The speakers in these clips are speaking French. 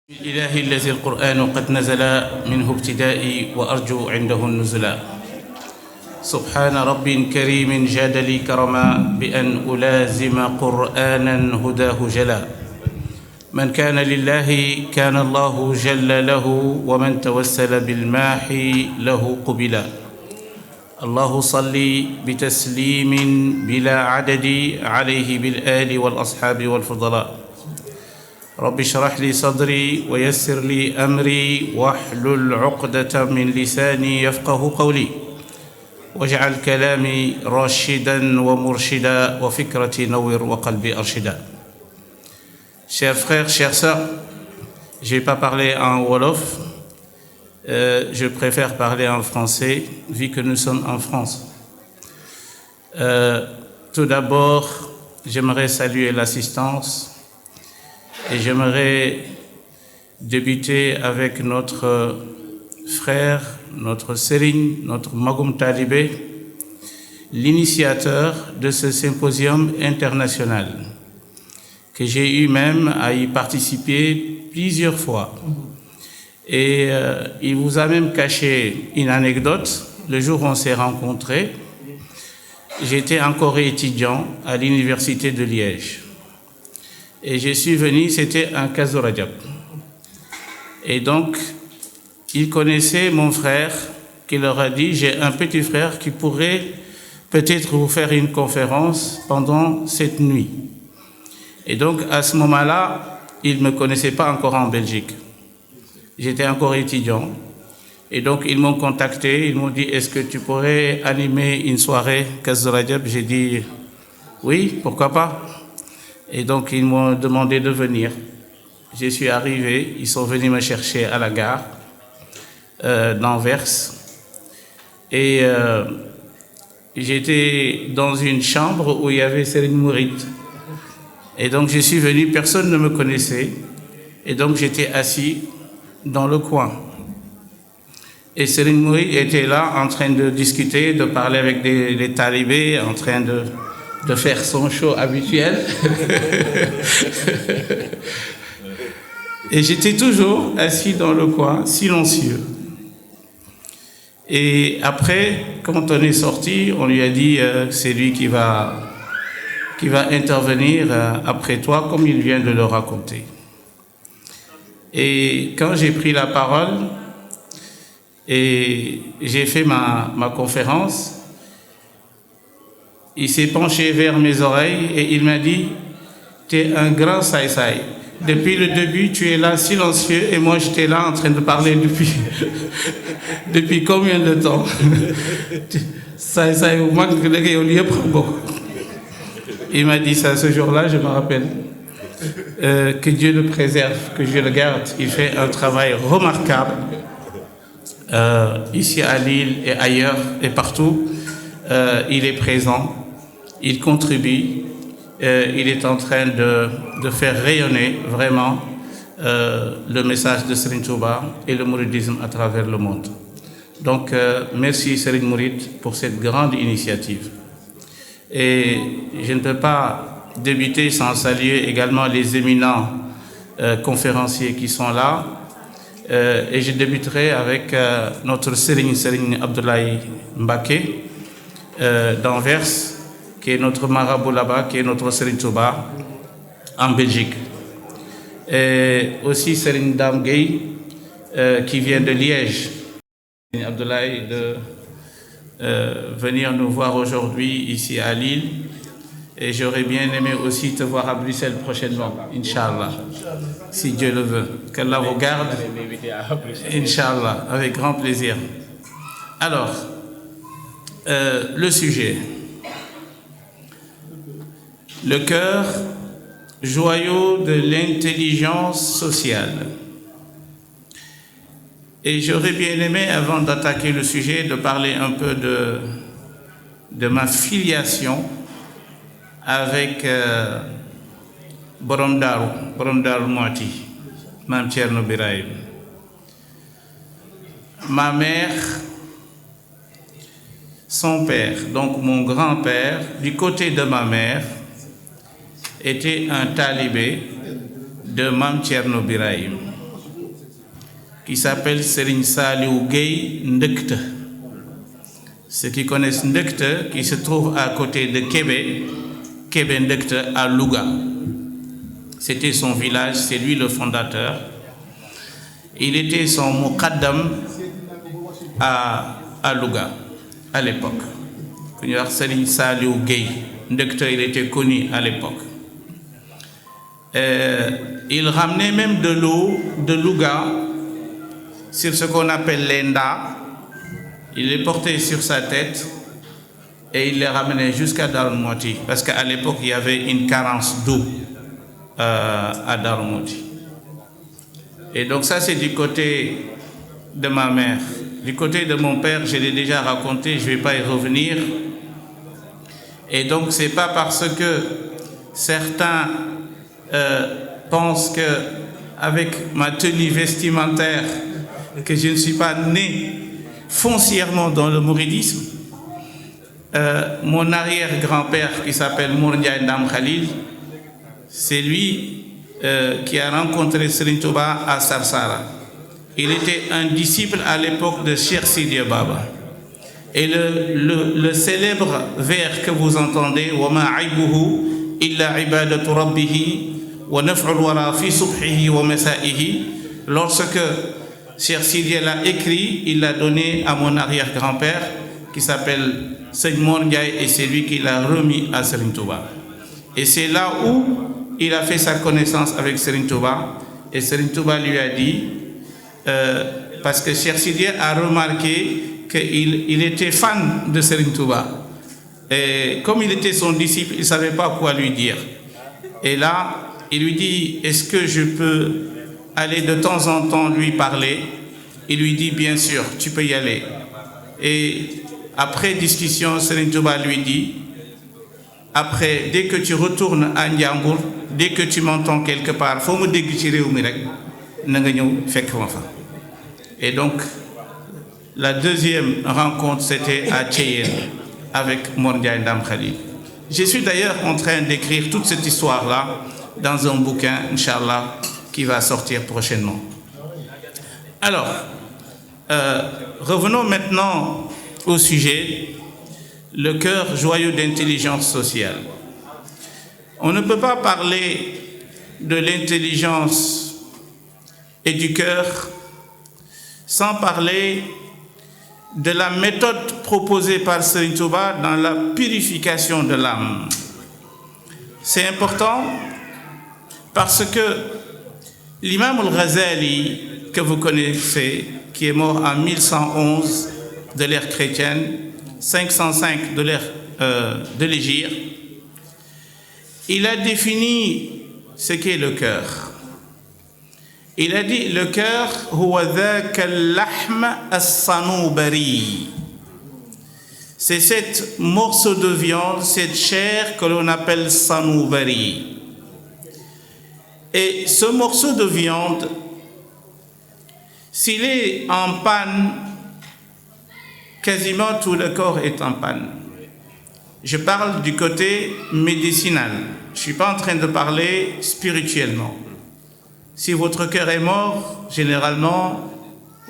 إلهي الذي القرآن قد نزل منه ابتدائي وأرجو عنده النزلا. سبحان رب كريم جاد لي كرما بأن ألازم قرآنا هداه جلا. من كان لله كان الله جل له، ومن توسل بالماحي له قبلا. الله صل بتسليم بلا عدد عليه بالآل والأصحاب والفضلاء. رب اشرح لي صدري ويسر لي أمري واحلل عقدة من لساني يفقه قولي، واجعل كلامي راشدا ومرشدا وفكرتي نور وقلبي أرشدا. Chers frères, chères sœurs, je ne vais pas parler en Wolof, je préfère parler en français vu que nous sommes en France. Tout d'abord, j'aimerais saluer l'assistance et j'aimerais débuter avec notre frère, notre Serigne, notre Magoum Talibé, l'initiateur de ce symposium international, que j'ai eu même à y participer plusieurs fois. Et il vous a même caché une anecdote. Le jour où on s'est rencontrés, j'étais encore étudiant à l'université de Liège. Et je suis venu, c'était un Kazu Rajab. Et donc, il connaissait mon frère, qui leur a dit, j'ai un petit frère qui pourrait peut-être vous faire une conférence pendant cette nuit. Et donc, à ce moment-là, il ne me connaissait pas encore en Belgique. J'étais encore étudiant. Et donc, ils m'ont contacté, ils m'ont dit, est-ce que tu pourrais animer une soirée Kazu Rajab? J'ai dit, oui, pourquoi pas. Et donc, ils m'ont demandé de venir. Je suis arrivé, ils sont venus me chercher à la gare d'Anvers. Et j'étais dans une chambre où il y avait Serigne Mourid. Et donc, je suis venu, personne ne me connaissait. Et donc, j'étais assis dans le coin. Et Serigne Mourid était là en train de discuter, de parler avec les talibés, en train de faire son show habituel. Et j'étais toujours assis dans le coin, silencieux. Et après, quand on est sorti, on lui a dit c'est lui qui va intervenir après toi, comme il vient de le raconter. Et quand j'ai pris la parole et j'ai fait ma conférence, il s'est penché vers mes oreilles et il m'a dit, tu es un grand saïsaï. Depuis le début, tu es là silencieux et moi j'étais là en train de parler depuis combien de temps? Saïsaï ou moi, il m'a dit ça ce jour-là, je me rappelle. Que Dieu le préserve, que Dieu le garde. Il fait un travail remarquable ici à Lille et ailleurs et partout. Il est présent. Il contribue, il est en train de faire rayonner vraiment le message de Serigne Touba et le mouridisme à travers le monde. Donc, merci Serigne Mourid pour cette grande initiative. Et je ne peux pas débuter sans saluer également les éminents conférenciers qui sont là. Et je débuterai avec notre Serigne Abdoulaye Mbaké d'Anvers, qui est notre marabout là-bas, qui est notre Serigne Touba en Belgique. Et aussi Serigne Dame Gueye, qui vient de Liège. Abdoulaye de venir nous voir aujourd'hui ici à Lille. Et j'aurais bien aimé aussi te voir à Bruxelles prochainement, Inch'Allah, si Dieu le veut. Qu'Allah vous garde, Inch'Allah, avec grand plaisir. Alors, le sujet. Le cœur, joyau de l'intelligence sociale. Et j'aurais bien aimé, avant d'attaquer le sujet, de parler un peu de ma filiation avec Borom Darou Mouhty, Mame Thierno Birahim. Ma mère, son père, donc mon grand-père, du côté de ma mère, était un talibé de Mame Thierno Birahim. qui s'appelle Serigne Saliou Gueye Ndekte. Ceux qui connaissent Ndekte, qui se trouve à côté de Kébé, Kébé Ndekte à Louga. C'était son village, c'est lui le fondateur. Il était son muqaddam à Louga, à l'époque. Serigne Saliou Gueye Ndekte, il était connu à l'époque. Il ramenait même de l'eau de Louga sur ce qu'on appelle l'Enda. Il les portait sur sa tête et il les ramenait jusqu'à Darou Mouhty, parce qu'à l'époque il y avait une carence d'eau à Darou Mouhty. Et donc ça c'est du côté de ma mère. Du côté de mon père, je l'ai déjà raconté, je ne vais pas y revenir. Et donc c'est pas parce que certains pensent que avec ma tenue vestimentaire que je ne suis pas né foncièrement dans le mouridisme. Mon arrière-grand-père qui s'appelle Mour Ndiaye Ndam Khalil, c'est lui qui a rencontré Serigne Touba à Sarsara. Il était un disciple à l'époque de Cheikh Sidiya Baba. Et le célèbre vers que vous entendez, wa ma aibuhu illa ibadatu rabbihi wa naf'ul wara fi subhihi wa masa'ihi, lorsque Cheikh Sidiya l'a écrit, il l'a donné à mon arrière-grand-père qui s'appelle Serigne Mor Ndiaye, et c'est lui qui l'a remis à Serigne Touba. Et c'est là où il a fait sa connaissance avec Serigne Touba, et Serigne Touba lui a dit, parce que Cheikh Sidiya a remarqué qu'il était fan de Serigne Touba. Et comme il était son disciple, il ne savait pas quoi lui dire. Et là, il lui dit, est-ce que je peux aller de temps en temps lui parler? Il lui dit, bien sûr, tu peux y aller. Et après discussion, Serigne Touba lui dit, après, dès que tu retournes à Ndiambour, dès que tu m'entends quelque part, faut me dégg ci réew mi rek na nga ñëw fekk ma fa. Et donc la deuxième rencontre, c'était à Thiéyène avec Mor Ndiaye Ndam Khalil. Je suis d'ailleurs en train d'écrire toute cette histoire-là dans un bouquin, Inch'Allah, qui va sortir prochainement. Alors, revenons maintenant au sujet, le cœur joyeux d'intelligence sociale. On ne peut pas parler de l'intelligence et du cœur sans parler de la méthode proposée par Serigne Touba dans la purification de l'âme. C'est important parce que l'imam al-Ghazali, que vous connaissez, qui est mort en 1111 de l'ère chrétienne, 505 de l'ère de l'Hégire, il a défini ce qu'est le cœur. Il a dit, le cœur, huwa dhaka al-lahm as-sanubari. C'est cet morceau de viande, cette chair que l'on appelle sanubari. Et ce morceau de viande, s'il est en panne, quasiment tout le corps est en panne. Je parle du côté médicinal. Je ne suis pas en train de parler spirituellement. Si votre cœur est mort, généralement,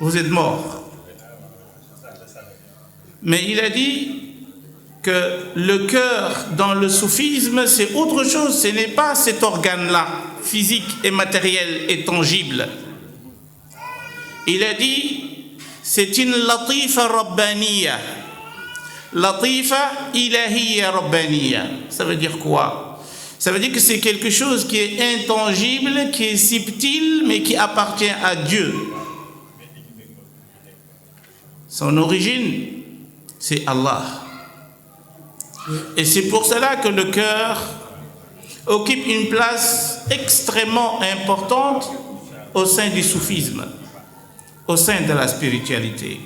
vous êtes mort. Mais il a dit que le cœur dans le soufisme, c'est autre chose. Ce n'est pas cet organe-là, physique et matériel et tangible. Il a dit, c'est une latifa rabbaniya. Latifa ilahiyya rabbaniya. Ça veut dire quoi? Ça veut dire que c'est quelque chose qui est intangible, qui est subtil, mais qui appartient à Dieu. Son origine, c'est Allah. Et c'est pour cela que le cœur occupe une place extrêmement importante au sein du soufisme, au sein de la spiritualité.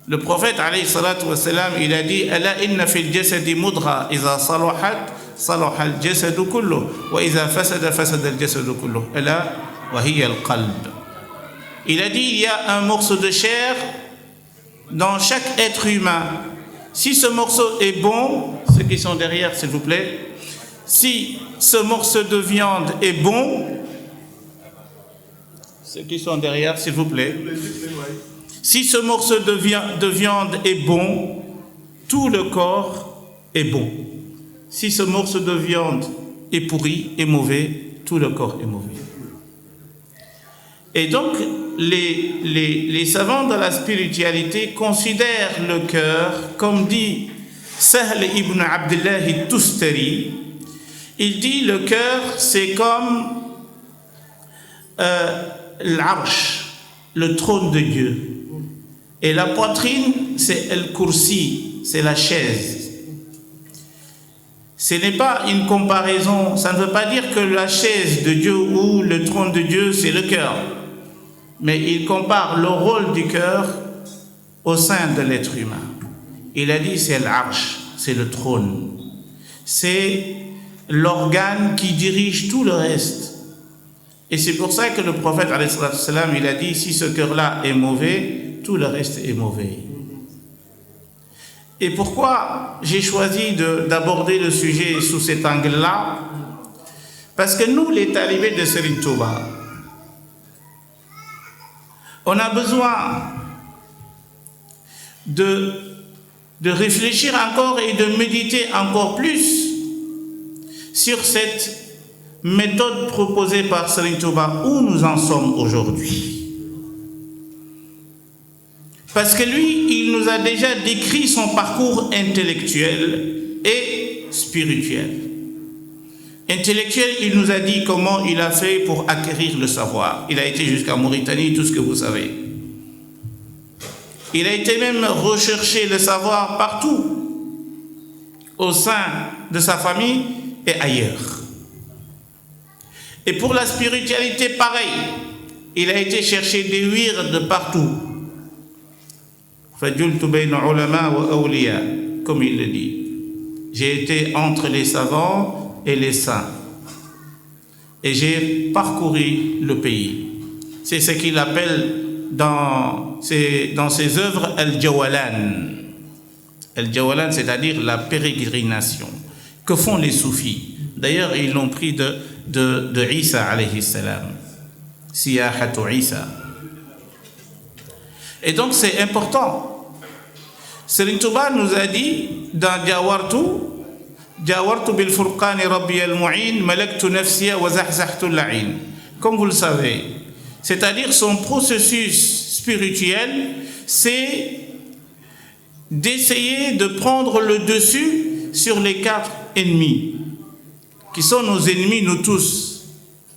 Le prophète, alayhi salatu wa salam, il a dit, Ala inna fil jasadi mudgha, iza salahat, salaha al jasadu kullu, wa iza fasada, fasada al jasadu kullu. Ala wa hiya al qalb. Il a dit, il y a un morceau de chair dans chaque être humain. Si ce morceau est bon, ceux qui sont derrière, s'il vous plaît, si ce morceau de viande est bon, ceux qui sont derrière, s'il vous plaît. Si ce morceau de viande est bon, tout le corps est bon. Si ce morceau de viande est pourri, est mauvais, tout le corps est mauvais. Et donc, les savants de la spiritualité considèrent le cœur, comme dit Sahl ibn Abdullah al-Tustari, il dit le cœur c'est comme l'arche, le trône de Dieu. Et la poitrine c'est el-kursi, c'est la chaise. Ce n'est pas une comparaison, ça ne veut pas dire que la chaise de Dieu ou le trône de Dieu c'est le cœur. Mais il compare le rôle du cœur au sein de l'être humain. Il a dit c'est l'arche, c'est le trône. C'est l'organe qui dirige tout le reste. Et c'est pour ça que le prophète il a dit si ce cœur-là est mauvais, tout le reste est mauvais. Et pourquoi j'ai choisi d'aborder le sujet sous cet angle-là? Parce que nous, les talibés de Serigne Touba, on a besoin de réfléchir encore et de méditer encore plus sur cette méthode proposée par Serigne Touba, où nous en sommes aujourd'hui. Parce que lui, il nous a déjà décrit son parcours intellectuel et spirituel. Intellectuel, il nous a dit comment il a fait pour acquérir le savoir. Il a été jusqu'à Mauritanie, tout ce que vous savez. Il a été même rechercher le savoir partout, au sein de sa famille et ailleurs. Et pour la spiritualité, pareil. Il a été chercher des wirds de partout. Comme il le dit. J'ai été entre les savants et les saints. Et j'ai parcouru le pays. C'est ce qu'il appelle dans ses œuvres Al-Jawalan. Al-Jawalan, c'est-à-dire la pérégrination. Que font les soufis? D'ailleurs, ils l'ont pris de Isa alayhi salam. Siyahatu Isa. Et donc c'est important. Serigne Touba nous a dit dans Jawartu bil furqani rabbi al-mu'in malaktu nafsiya wa zahzahtu al-la'in. Comme vous le savez, c'est-à-dire son processus spirituel, c'est d'essayer de prendre le dessus sur les 4 ennemis qui sont nos ennemis, nous tous.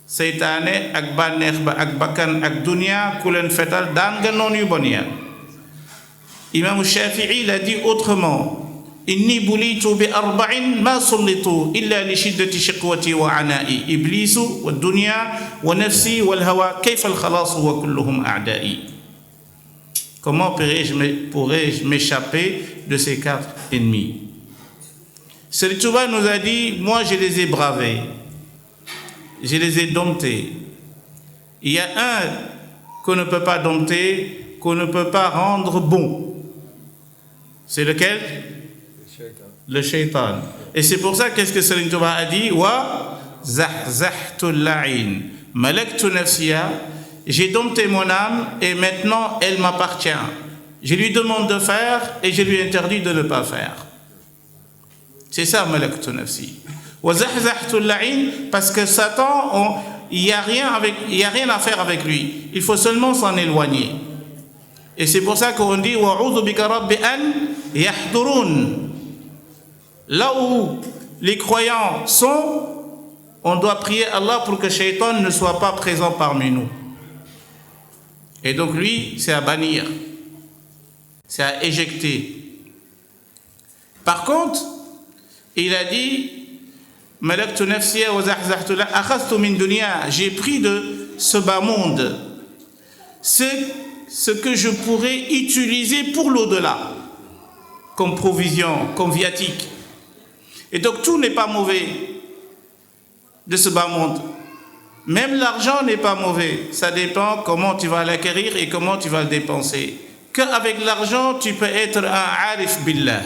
Seytaane ak bànneex ba ak bakkan ak dunya ku leen fetal daan nga noon yu bon ya. Imam Shafi'i l'a dit autrement. Inni bulitu bi arba'in ma sullitu illa li shiddati shiqwati wa ana'i iblisu wa dunya wa nafsi wal hawa kayfa al khalas wa kulluhum a'da'i. Comment pourrais-je m'échapper de ces 4 ennemis? Serigne Touba nous a dit, moi je les ai bravés. Je les ai domptés. Il y a un qu'on ne peut pas dompter, qu'on ne peut pas rendre bon. C'est lequel? Le shaitan. Et c'est pour ça qu'est-ce que Serigne Touba a dit? Wa zahzahtu la'in malaktu nafsiya. J'ai dompté mon âme et maintenant elle m'appartient. Je lui demande de faire et je lui interdis de ne pas faire. C'est ça malaktu nafsi. Parce que Satan, il n'y a rien à faire avec lui. Il faut seulement s'en éloigner. Et c'est pour ça qu'on dit là où les croyants sont, on doit prier Allah pour que Shaitan ne soit pas présent parmi nous. Et donc lui, c'est à bannir. C'est à éjecter. Par contre, il a dit j'ai pris de ce bas monde ce que je pourrais utiliser pour l'au-delà, comme provision, comme viatique. Et donc tout n'est pas mauvais de ce bas monde. Même l'argent n'est pas mauvais. Ça dépend comment tu vas l'acquérir et comment tu vas le dépenser. Qu'avec l'argent, tu peux être un arif billah.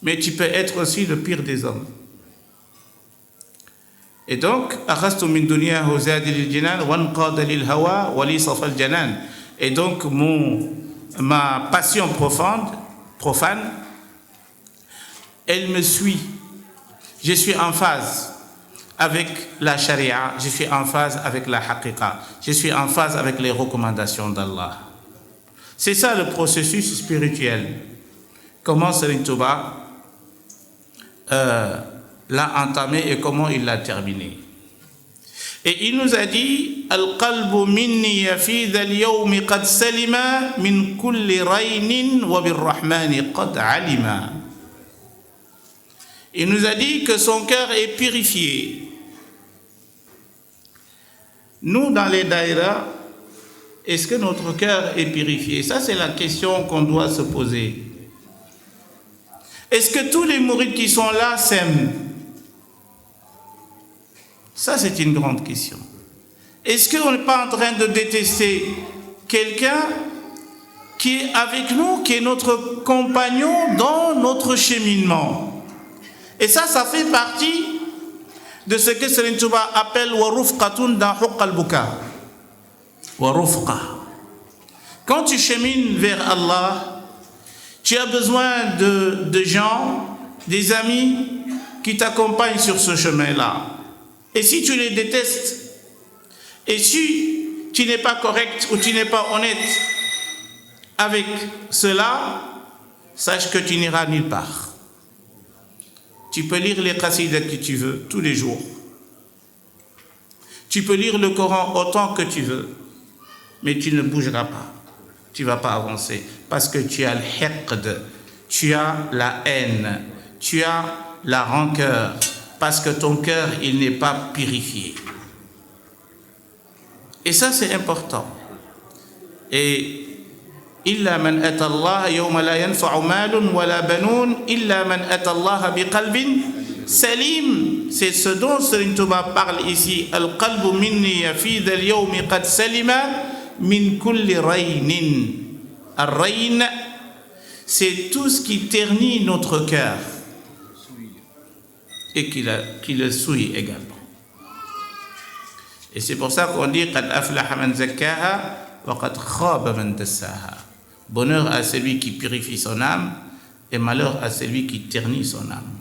Mais tu peux être aussi le pire des hommes. Et donc, أخذت من دنياه زادي للجنان وانقاد للهوى ولي صفى الجنان. Et donc, ma passion profane, elle me suit. Je suis en phase avec la charia, je suis en phase avec la haqiqa, je suis en phase avec les recommandations d'Allah. C'est ça le processus spirituel. Comment Serigne Touba l'a entamé et comment il l'a terminé. Et il nous a dit Al-qalbu minni yafidha al-yawmi qad salima min kulli raynin wa bir-rahmani qad alima. Il nous a dit que son cœur est purifié. Nous, dans les daïras, est-ce que notre cœur est purifié? Ça, c'est la question qu'on doit se poser. Est-ce que tous les mourides qui sont là s'aiment? Ça, c'est une grande question. Est-ce qu'on n'est pas en train de détester quelqu'un qui est avec nous, qui est notre compagnon dans notre cheminement? Et ça fait partie de ce que Serigne Touba appelle wa rufqatun dans huqqa al-buka. Wa rufqa. Quand tu chemines vers Allah, tu as besoin de gens, des amis qui t'accompagnent sur ce chemin-là. Et si tu les détestes, et si tu n'es pas correct ou tu n'es pas honnête avec cela, sache que tu n'iras nulle part. Tu peux lire les qasidas que tu veux tous les jours. Tu peux lire le Coran autant que tu veux, mais tu ne bougeras pas. Tu ne vas pas avancer parce que tu as le hiqd, tu as la haine, tu as la rancœur, parce que ton cœur, il n'est pas purifié. Et ça, c'est important. Et إلا من أتى الله يوم لا ينفع مال ولا بنون إلا من أتى الله بقلب سليم. C'est ce dont Serigne Touba parle ici. القلب مني يفيد اليوم قد سلم من كل رين. الرين, c'est tout ce qui ternit notre cœur et qui le souille également. Et c'est pour ça qu'on dit قد أفلح من زكاها وقد خاب من دساها. Bonheur à celui qui purifie son âme et malheur à celui qui ternit son âme.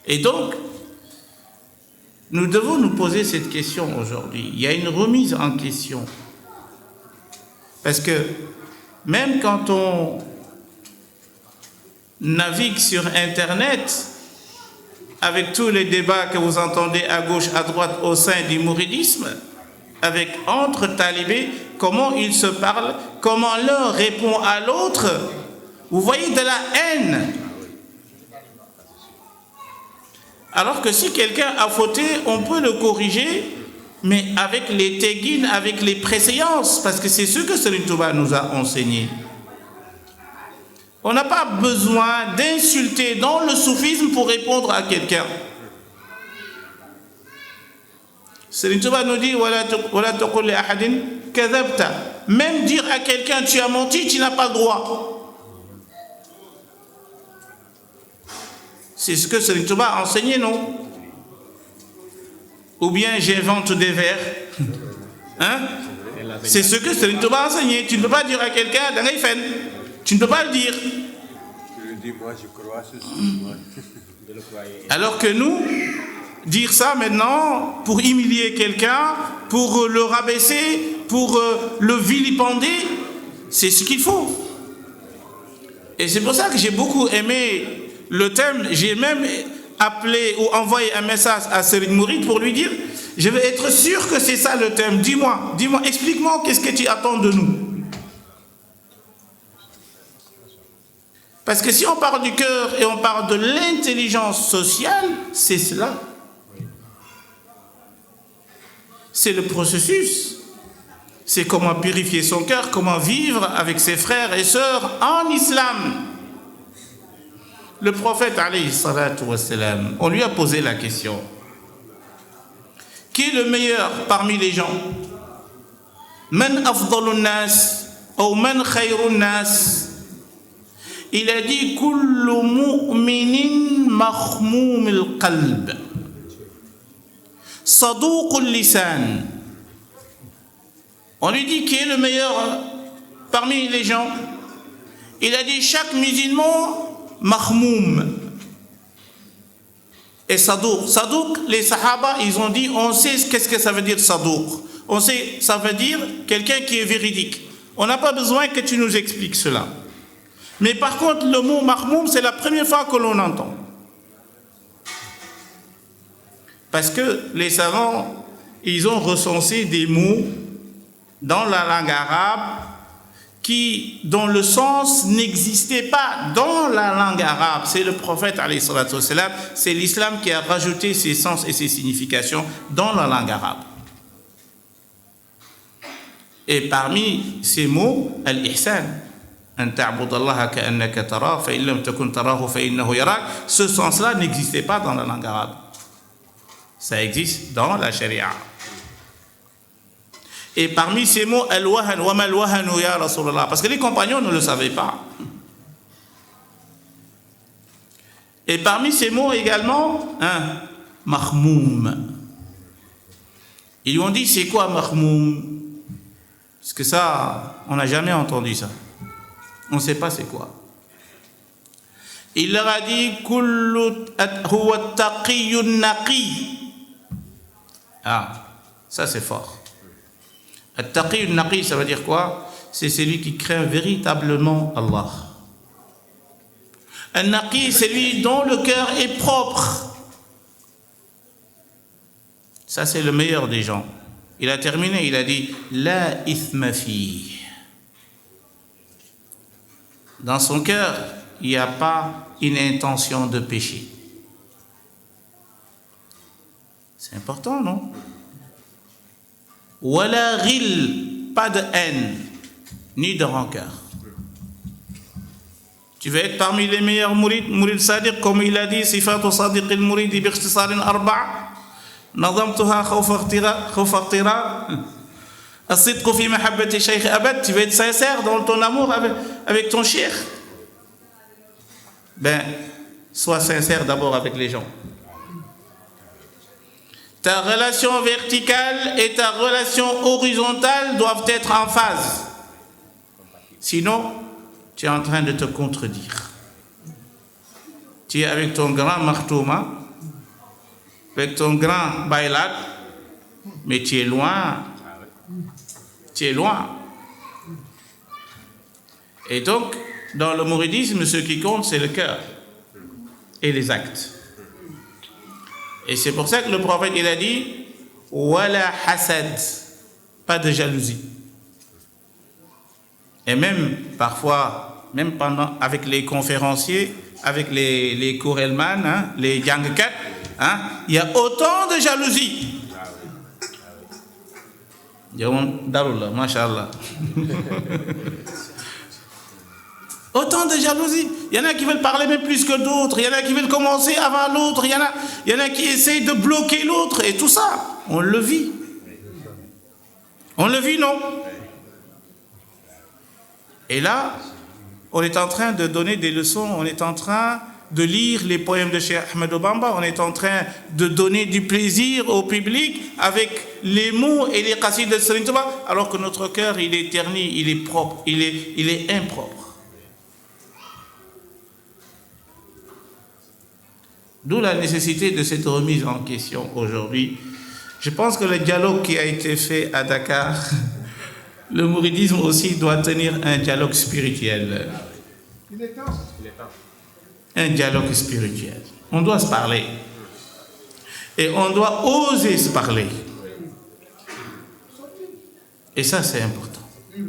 Et donc, nous devons nous poser cette question aujourd'hui. Il y a une remise en question. Parce que même quand on navigue sur Internet, avec tous les débats que vous entendez à gauche, à droite au sein du mouridisme, avec entre talibés, comment ils se parlent, comment l'un répond à l'autre. Vous voyez de la haine. Alors que si quelqu'un a fauté, on peut le corriger, mais avec les teguines, avec les préséances, parce que c'est ce que Serigne Touba nous a enseigné. On n'a pas besoin d'insulter dans le soufisme pour répondre à quelqu'un. Serigne Touba nous dit wala taqul li ahadin kadhabta. Même dire à quelqu'un tu as menti, tu n'as pas le droit. C'est ce que Serigne Touba a enseigné, non? Ou bien j'invente des vers. Hein? C'est ce que Serigne Touba a enseigné. Tu ne peux pas dire à quelqu'un da ngay fen. Tu ne peux pas le dire. Tu le dis, moi je crois ceci. Alors que nous, dire ça maintenant pour humilier quelqu'un, pour le rabaisser, pour le vilipender, c'est ce qu'il faut. Et c'est pour ça que j'ai beaucoup aimé le thème. J'ai même appelé ou envoyé un message à Serigne Mouride pour lui dire, je veux être sûr que c'est ça le thème. Dis-moi, explique-moi qu'est-ce que tu attends de nous. Parce que si on parle du cœur et on parle de l'intelligence sociale, c'est cela. C'est le processus. C'est comment purifier son cœur, comment vivre avec ses frères et sœurs en islam. Le prophète, alayhi salatu wassalam, on lui a posé la question. Qui est le meilleur parmi les gens? Man afdalun nas ou man khayrun nas? Il a dit kullu mu'minin makhmoum al-qalb. Saduq al-lisan. On lui dit qui est le meilleur parmi les gens. Il a dit chaque musulman mahmoum et saduq. Saduq, les sahaba, ils ont dit, on sait qu'est-ce que ça veut dire saduq. On sait, ça veut dire quelqu'un qui est véridique. On n'a pas besoin que tu nous expliques cela. Mais par contre, le mot mahmoum, c'est la première fois que l'on entend. Parce que les savants, ils ont recensé des mots dans la langue arabe dont le sens n'existait pas dans la langue arabe. C'est le prophète, alayhi salatu wassalam, c'est l'islam qui a rajouté ses sens et ses significations dans la langue arabe. Et parmi ces mots, al-ihsan, ce sens-là n'existait pas dans la langue arabe. Ça existe dans la charia. Et parmi ces mots, al-wahan, wa mal wahanu ya Rasulallah, parce que les compagnons ne le savaient pas. Et parmi ces mots également, mahmoum. Ils lui ont dit, c'est quoi mahmoum? Parce que ça, on n'a jamais entendu ça. On ne sait pas c'est quoi. Il leur a dit, kullu huwa taqiyyun naqi. Ah, ça c'est fort. At-taqiyyun naqi, ça veut dire quoi? C'est celui qui craint véritablement Allah. An-naqi, c'est celui dont le cœur est propre. Ça c'est le meilleur des gens. Il a terminé, il a dit la ithma fi. Dans son cœur, il n'y a pas une intention de péché. C'est important, non? Wala ghil, pas de haine, ni de rancœur. Tu veux être parmi les meilleurs mourid sadiq, comme il a dit, sifatu sadiq al-murid bi ikhtisarin arba'a. نظمتها خوف اغتراب الصدق في محبة الشيخ أبد. Tu veux être sincère dans ton amour avec ton cheikh, ben sois sincère d'abord avec les gens. Ta relation verticale et ta relation horizontale doivent être en phase, sinon tu es en train de te contredire. Tu es avec ton grand martouma, avec ton grand bailat, mais tu es loin. Tu es loin. Et donc, dans le mouridisme, ce qui compte, c'est le cœur et les actes. Et c'est pour ça que le prophète, il a dit « Wala hasad », pas de jalousie. Et même, parfois, même pendant, avec les conférenciers, avec les Kourelman, les Jangkat, il y a autant de jalousie. Autant de jalousie. Il y en a qui veulent parler même plus que d'autres. Il y en a qui veulent commencer avant l'autre. Il y en a qui essayent de bloquer l'autre. Et tout ça, on le vit. On le vit, non? Et là, on est en train de donner des leçons. On est en train de lire les poèmes de Cheikh Ahmadou Bamba, on est en train de donner du plaisir au public avec les mots et les qasid de Serigne Touba, alors que notre cœur, il est terni, il est propre, il est impropre. D'où la nécessité de cette remise en question aujourd'hui. Je pense que le dialogue qui a été fait à Dakar, le mouridisme aussi doit tenir un dialogue spirituel. Il est temps. Un dialogue spirituel. On doit se parler. Et on doit oser se parler. Et ça, c'est important.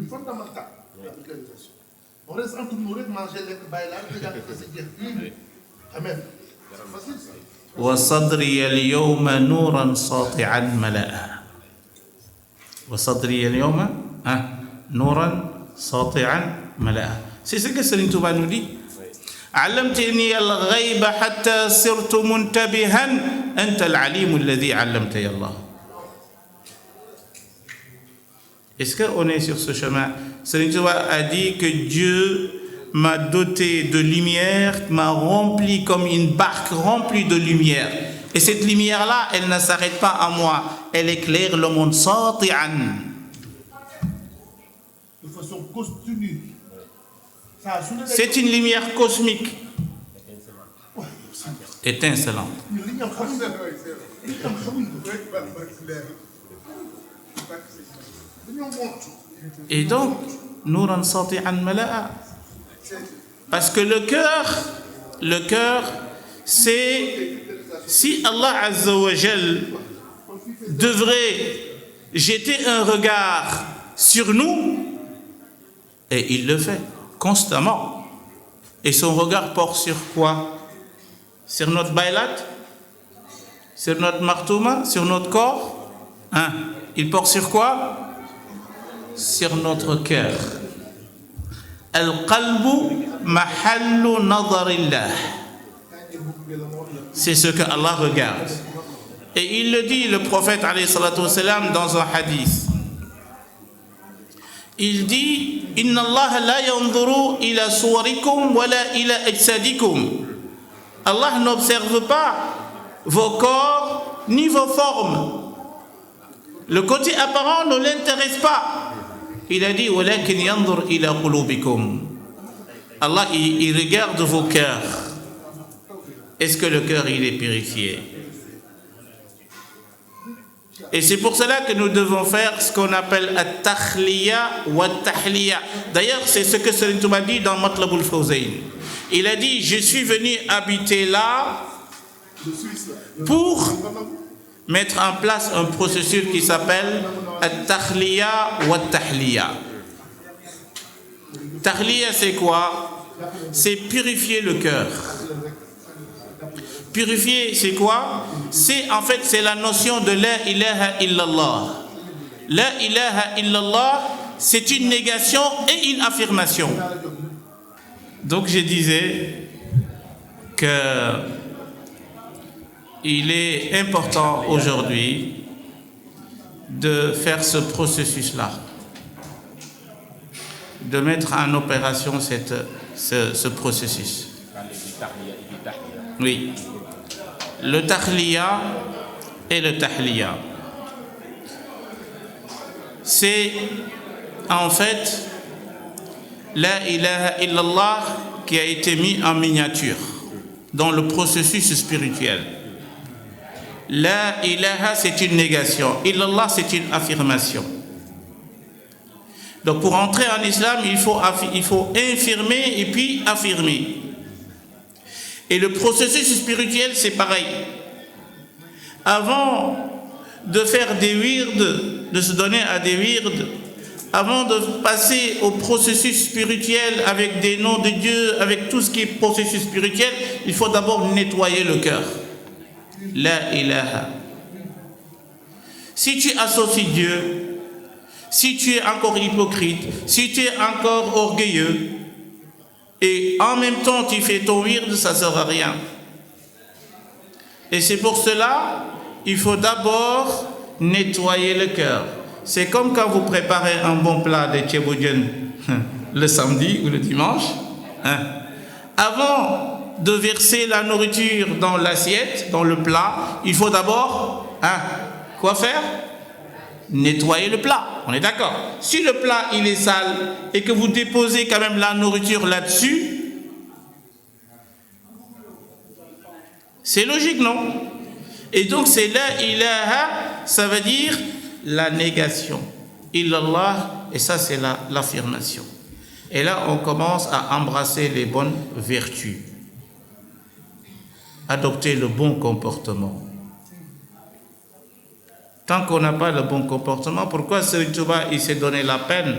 Fondamental. On reste entre mourir, manger les bailades, regarder ce que c'est. Amen. C'est facile ça. وصدري اليوم نورا ساطعا ملأ. وصدري اليوم نورا ساطعا ملأ. C'est ce que Serigne Touba nous dit. علمتني الغيب حتى صرت منتبها أنت العليم الذي علمتني الله. Est-ce qu'on est sur ce chemin? Serigne Touba a dit que Dieu m'a doté de lumière, m'a rempli comme une barque remplie de lumière. Et cette lumière-là, elle ne s'arrête pas à moi, elle éclaire le monde sati'an. De façon continue. Ça a soulevé. C'est une lumière cosmique, Ouais, étincelante. li ñu am xamuñ ko. li ñu am xamuñ ko. dañoo monte. Et donc, Nouran sati'an mala'a. Parce que le cœur, c'est si Allah Azza wa Jal devrait jeter un regard sur nous, et il le fait constamment. Et son regard porte sur quoi? Sur notre baylat? Sur notre martouma? Sur notre corps? Hein? Il porte sur quoi? Sur notre cœur. Al-qalbu mahallu nadarillah. C'est ce que Allah regarde. Et il le dit, le prophète alayhi salatu wassalam, dans un hadith. Il dit: Inna Allah la yanzuru ila suwarikum wa la ila ajsadikum. Allah n'observe pas vos corps ni vos formes. Le côté apparent ne l'intéresse pas. Il a dit: walakin yanzur ila qulubikum. Allah, il regarde vos cœurs. Est-ce que le cœur, il est purifié? Et c'est pour cela que nous devons faire ce qu'on appelle at-takhliya wa at-tahliya. D'ailleurs, c'est ce que Serigne Touba dit dans Matlabul Fawzayn. Il a dit: je suis venu habiter là pour mettre en place un processus qui s'appelle at-takhliya wa at-tahliya. Tahliya, c'est quoi? C'est purifier le cœur. Purifier, c'est quoi? C'est en fait, c'est la notion de la ilaha illallah. La ilaha illallah, c'est une négation et une affirmation. Donc je disais que il est important aujourd'hui de faire ce processus-là, de mettre en opération ce processus. Oui. Le tahliya et le tahliya, c'est en fait la ilaha illallah qui a été mis en miniature dans le processus spirituel. La ilaha, c'est une négation. Illallah, c'est une affirmation. Donc pour entrer en islam, il faut infirmer et puis affirmer. Et le processus spirituel, c'est pareil. Avant de faire des wirds, de se donner à des wirds, avant de passer au processus spirituel avec des noms de Dieu, avec tout ce qui est processus spirituel, il faut d'abord nettoyer le cœur. La ilaha. Si tu associes Dieu, si tu es encore hypocrite, si tu es encore orgueilleux, et en même temps tu fais ton wird, ça ne sert à rien. Et c'est pour cela, il faut d'abord nettoyer le cœur. C'est comme quand vous préparez un bon plat de tchéboudienne le samedi ou le dimanche. Avant de verser la nourriture dans l'assiette, dans le plat, il faut d'abord, quoi faire? Nettoyer le plat, on est d'accord. Si le plat il est sale et que vous déposez quand même la nourriture là-dessus, c'est logique, non? Et donc c'est la ilaha, ça veut dire la négation. Illallah, et ça c'est l'affirmation. Et là on commence à embrasser les bonnes vertus, adopter le bon comportement. Tant qu'on n'a pas le bon comportement, pourquoi Serigne Touba il s'est donné la peine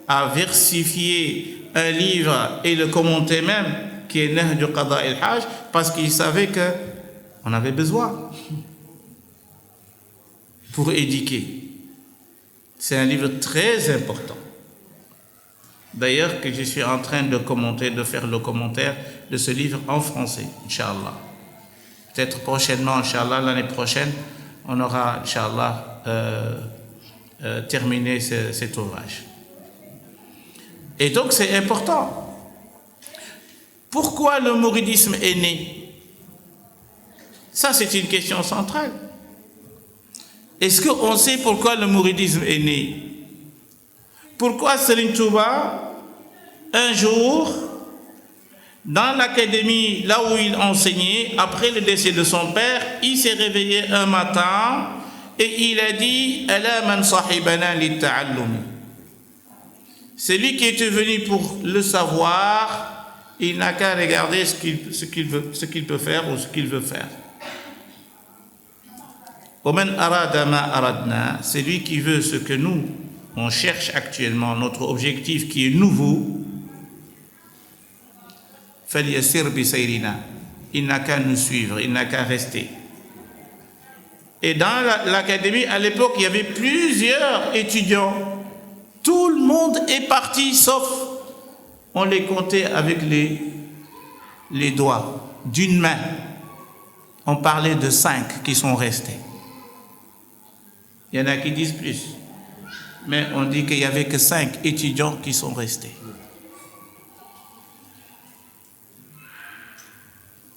à versifier un livre et le commenter même, qui est Nahj Qada al-Hajj, parce qu'il savait qu'on avait besoin pour éduquer. C'est un livre très important. D'ailleurs, que je suis en train de commenter, de faire le commentaire de ce livre en français, Inch'Allah. Peut-être prochainement, Inch'Allah, l'année prochaine, on aura, Inch'Allah, terminé cet ouvrage. Et donc, c'est important. Pourquoi le mouridisme est né? Ça, c'est une question centrale. Est-ce qu'on sait pourquoi le mouridisme est né? Pourquoi Serigne Touba, un jour, dans l'académie, là où il enseignait, après le décès de son père, il s'est réveillé un matin et il a dit « Ala man sahibana li ta'allum » C'est lui qui était venu pour le savoir, il n'a qu'à regarder ce qu'il peut faire ou ce qu'il veut faire. Oman arada ma aradna, c'est lui qui veut ce que nous, on cherche actuellement, notre objectif qui est nouveau. Falyasir bi sayrina, il n'a qu'à nous suivre, il n'a qu'à rester. Et dans l'académie, à l'époque, il y avait plusieurs étudiants. Tout le monde est parti, sauf on les comptait avec les doigts d'une main. On parlait de 5 qui sont restés. Il y en a qui disent plus. Mais on dit qu'il n'y avait que 5 étudiants qui sont restés.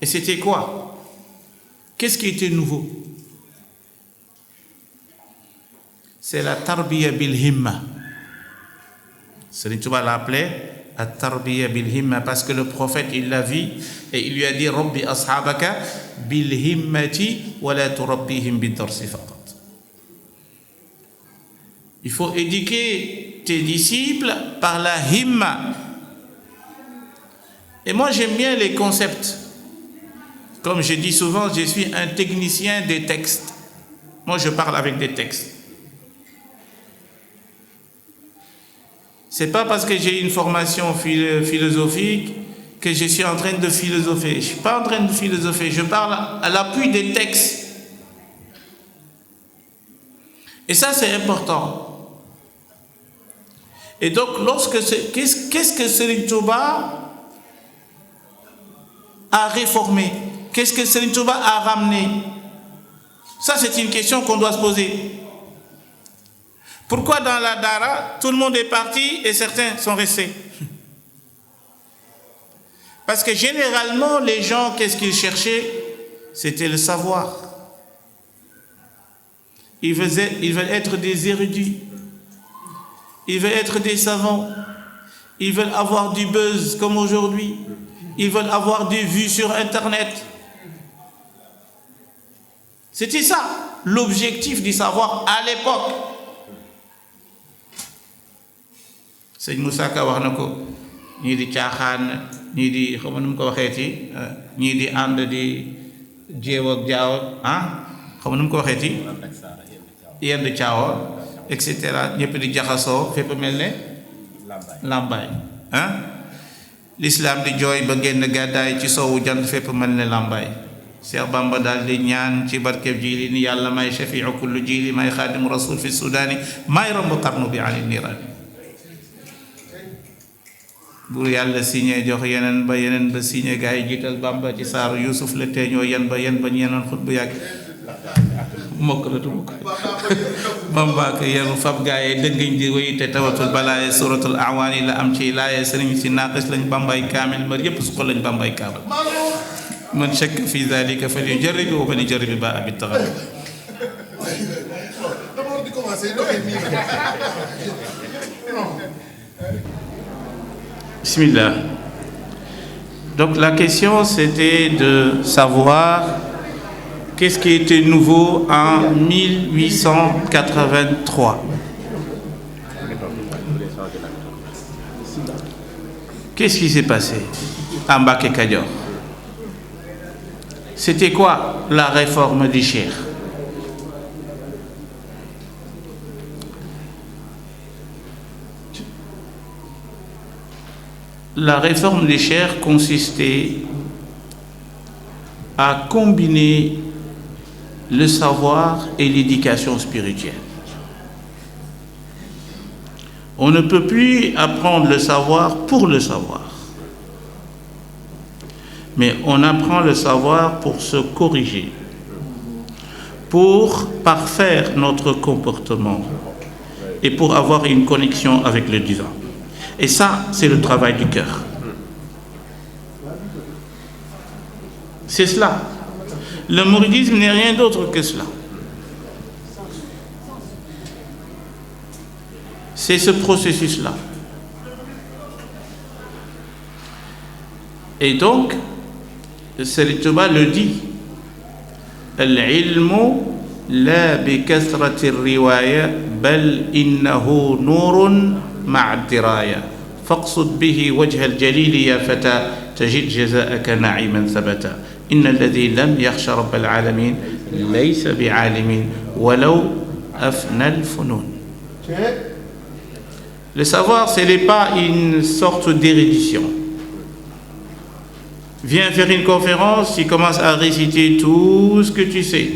Et c'était quoi? Qu'est-ce qui était nouveau? C'est la tarbiya bil himma. Serigne Touba l'appelait la tarbiya bil himma parce que le prophète il l'a vu et il lui a dit Rabbi ashabaka bil himmati wa la turabbihim bid darsi faqat. Il faut éduquer tes disciples par la himma. Et moi j'aime bien les concepts. Comme je dis souvent, je suis un technicien des textes. Moi je parle avec des textes. C'est pas parce que j'ai une formation philosophique que je suis en train de philosopher. Je suis pas en train de philosopher, je parle à l'appui des textes. Et ça c'est important. Et donc, qu'est-ce que Serigne Touba a réformé? Qu'est-ce que Serigne Touba a ramené? Ça, c'est une question qu'on doit se poser. Pourquoi dans la Dara, tout le monde est parti et certains sont restés? Parce que généralement, les gens, qu'est-ce qu'ils cherchaient? C'était le savoir. Ils veulent être des érudits. Ils veulent être des savants. Ils veulent avoir du buzz comme aujourd'hui. Ils veulent avoir des vues sur Internet. C'était ça, l'objectif du savoir à l'époque. Sëñ Moussa Ka wax na ko ñii di caaxaan ñii di xam nu mu ko waxeeti ñii di ànd di jéew ak jaaw xam nu mu ko waxeeti yenn caawa et cetera ñëpp di jaxasoo fépp mel ne làmbaay l'islam di jooy ba génn gàddaay ci soowu jant fépp mel ne làmbaay Cheikh Bamba daal di ñaan ci barkeb jiili ni yàlla may shafiu kullu jiili may xaadimu rasul fi sudaani may romb qarnu bi ani niiraani buur yàlla signé jox yeneen ba signé gaa yi jiital Bamba ci saaru Yuusuf la teeñoo yen ba ñeenoon xut bu yàgg mokk la tu mokk Bamba ko yenu fab gaa yi dëngañ di wéy te tawatul balaaye suratul awaani la am ci laaye sëriñ si naaqis lañ Bambay kaamil mar yépp su ko lañ Bambay kaamil man shakka fi dhalika falyujarrib wa man yujarrib baa bi taxaw. Bismillah. Donc la question c'était de savoir qu'est-ce qui était nouveau en 1883. Qu'est-ce qui s'est passé à Mbacké Kadior? C'était quoi la réforme du Cheikh? La réforme du Cheikh consistait à combiner le savoir et l'éducation spirituelle. On ne peut plus apprendre le savoir pour le savoir. Mais on apprend le savoir pour se corriger, pour parfaire notre comportement et pour avoir une connexion avec le divin. Et ça, c'est le travail du cœur. C'est cela. Le mouridisme n'est rien d'autre que cela. C'est ce processus-là. Et donc, Serigne Touba le dit, Al-ilmu la bi kathrati ar-riwaya bal innahu nurun ma'a ad-diraya faqsud bihi wajha al-jalil ya fata tajid jazaa'aka na'iman thabata inna alladhi lam yakhsha rabb al-alamin laysa bi'alimin walau afna al-funun. Le savoir, ce n'est pas une sorte d'érudition. Viens faire une conférence, tu commences à réciter tout ce que tu sais.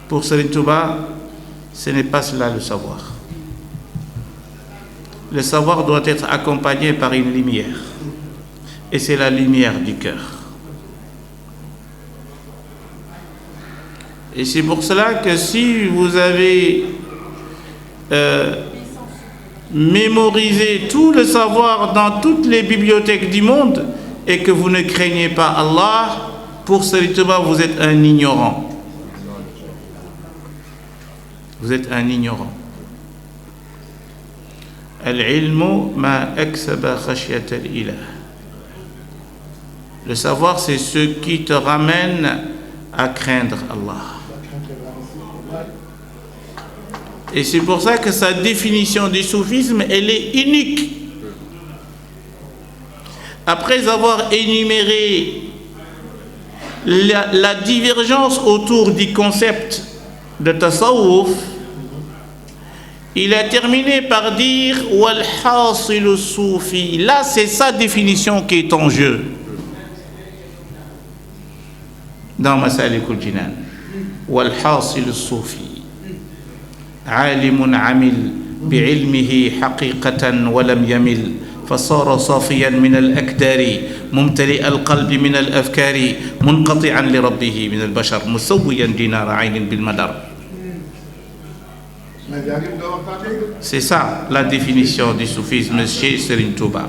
Pour Serigne Touba, ce n'est pas cela le savoir. Le savoir doit être accompagné par une lumière. Et c'est la lumière du cœur. Et c'est pour cela que si vous avez mémorisé tout le savoir dans toutes les bibliothèques du monde et que vous ne craignez pas Allah, pour Serigne Touba, vous êtes un ignorant. Vous êtes un ignorant. Al-ilmu ma aksaba khashyat al-ilah. Le savoir, c'est ce qui te ramène à craindre Allah. Et c'est pour ça que sa définition du soufisme, elle est unique. Après avoir énuméré la divergence autour du concept de tasawwuf, il a terminé par dire wal hasil soufi. Là, c'est sa définition qui est en jeu dans Masalikul Jinan. Wal hasil soufi عالم عمل بعلمه حقيقة ولم يمل فصار صافيا من الأكدار ممتلئ القلب من الأفكار منقطعا لربه من البشر مسويا دينار عين بالمدر. C'est ça la définition du soufisme chez Serigne Touba.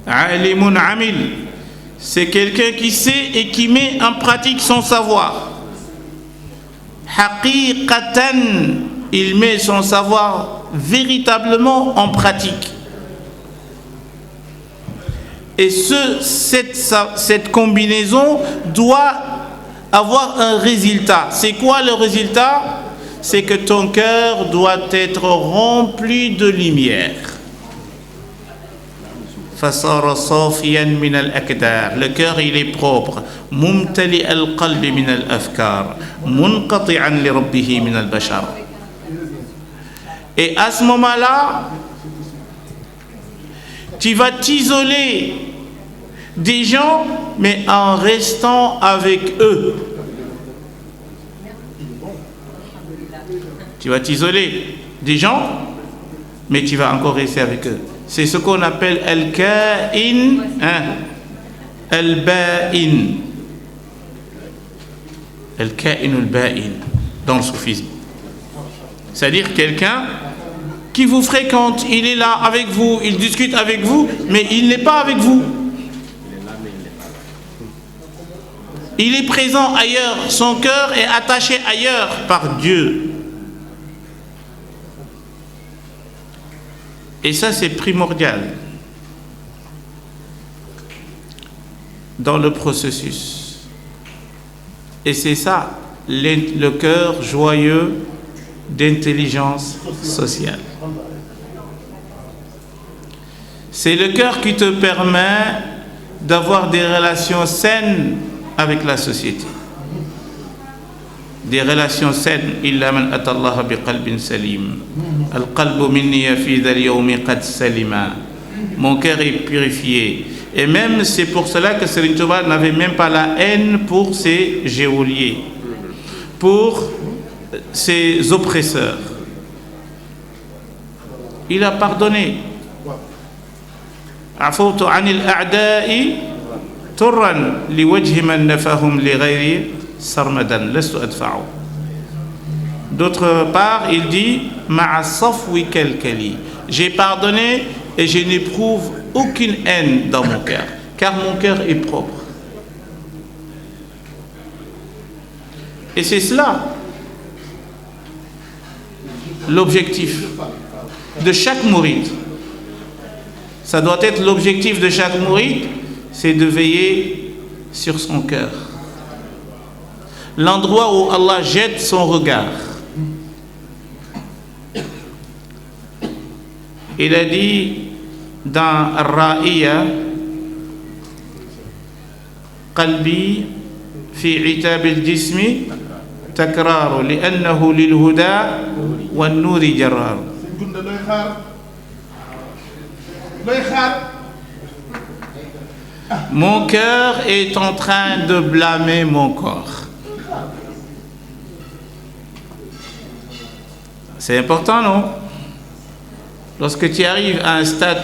عالم عمل, c'est quelqu'un qui sait et qui met en pratique son savoir. Haqiqatan, il met son savoir véritablement en pratique. Et cette combinaison doit avoir un résultat. C'est quoi le résultat? C'est que ton cœur doit être rempli de lumière. فصار صافيا من الأكدار. Le cœur, il est propre. ممتلئ القلب من الأفكار منقطعا لربه من البشر. Et à ce moment-là, tu vas t'isoler des gens, mais en restant avec eux. Tu vas t'isoler des gens, mais tu vas encore rester avec eux. C'est ce qu'on appelle al-ka'in, al-ba'in. Al-ka'in al-ba'in dans le soufisme. C'est-à-dire quelqu'un qui vous fréquente, il est là avec vous, il discute avec vous, mais il n'est pas avec vous. Il est présent ailleurs, son cœur est attaché ailleurs par Dieu. Et ça, c'est primordial dans le processus. Et c'est ça, le cœur joyeux d'intelligence sociale. C'est le cœur qui te permet d'avoir des relations saines avec la société. Des relations saines. Illa man atallaha biqalbin salim. Al-qalbu minni fi dhal yawmi qad salima. Mon cœur est purifié. Et même c'est pour cela que Serigne Touba n'avait même pas la haine pour ses geôliers, pour ses oppresseurs. Il a pardonné. Afawtu anil a'da'i turran liwajhi man nafahum li ghayri sarmadan lastu adfa'u. D'autre part, il dit ma'a safwi kalkali. J'ai pardonné et je n'éprouve aucune haine dans mon cœur, car mon cœur est propre. Et c'est cela l'objectif de chaque mouride. Ça doit être l'objectif de chaque mouride, c'est de veiller sur son cœur. L'endroit où Allah jette son regard. Il a dit dans Ar-Ra'iya, Qalbi fi itab al-jismi takraru li'annahu lil-huda wan-nuri jarrar. Mon cœur est en train de blâmer mon corps. C'est important, non? Lorsque tu arrives à un stade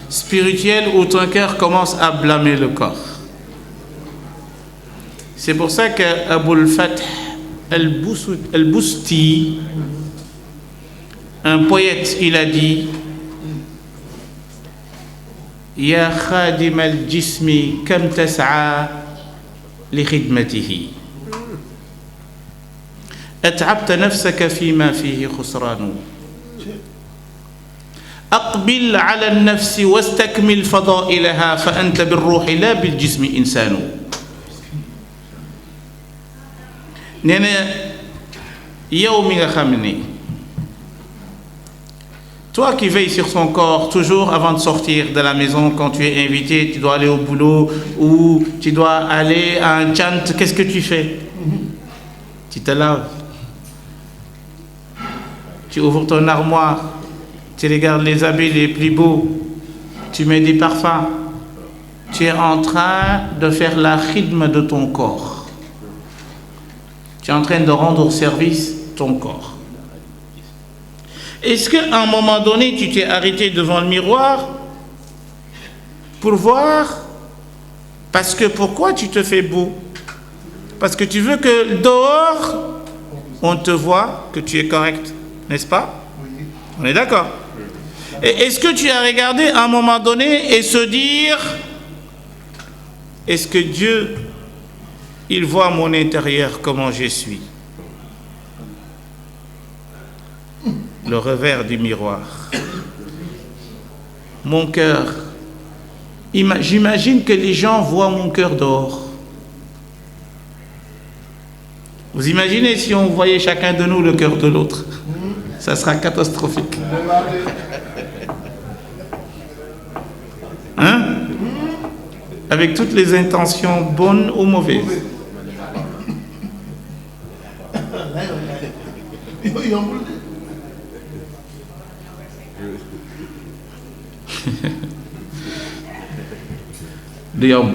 spirituel où ton cœur commence à blâmer le corps. C'est pour ça que Abul Fath al-Busti, un poète, il a dit Ya khadim al-jismi kam tas'a li khidmatihi at'abta nafsaka fima fihi khusranu أقبل على النفس واستكمل فضائلها فأنت بالروح لا بالجسم إنسان. nee na yow mi nga xam ne toi qui veilles sur son corps toujours avant de sortir de la maison, quand tu es invité, tu dois aller au boulot ou tu dois aller à un chant, qu'est-ce que tu fais? Tu te laves, tu ouvres ton armoire, tu regardes les habits les plus beaux, tu mets des parfums, tu es en train de faire la khidma de ton corps. Tu es en train de rendre service ton corps. Est-ce qu'à un moment donné, tu t'es arrêté devant le miroir pour voir? Parce que pourquoi tu te fais beau? Parce que tu veux que dehors, on te voit que tu es correct, n'est-ce pas? On est d'accord? Et est-ce que tu as regardé à un moment donné et se dire, est-ce que Dieu, il voit mon intérieur, comment je suis? Le revers du miroir. Mon cœur. J'imagine que les gens voient mon cœur dehors. Vous imaginez si on voyait chacun de nous le cœur de l'autre? Ça sera catastrophique. Hein? Avec toutes les intentions bonnes ou mauvaises. Du yomb.